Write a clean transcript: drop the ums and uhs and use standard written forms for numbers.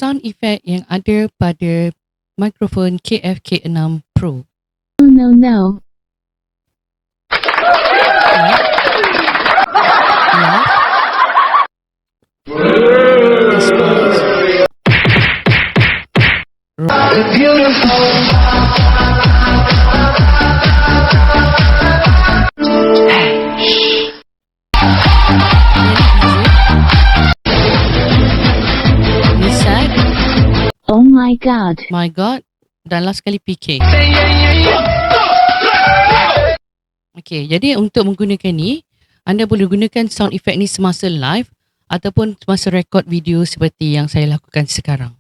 sound effect yang ada pada mikrofon KFK6 Pro. Oh no. Laugh. Despise. Sad. Oh my god. My God. Dan last kali PK. Okay, jadi untuk menggunakan ni, anda boleh gunakan sound effect ni semasa live ataupun semasa rekod video seperti yang saya lakukan sekarang.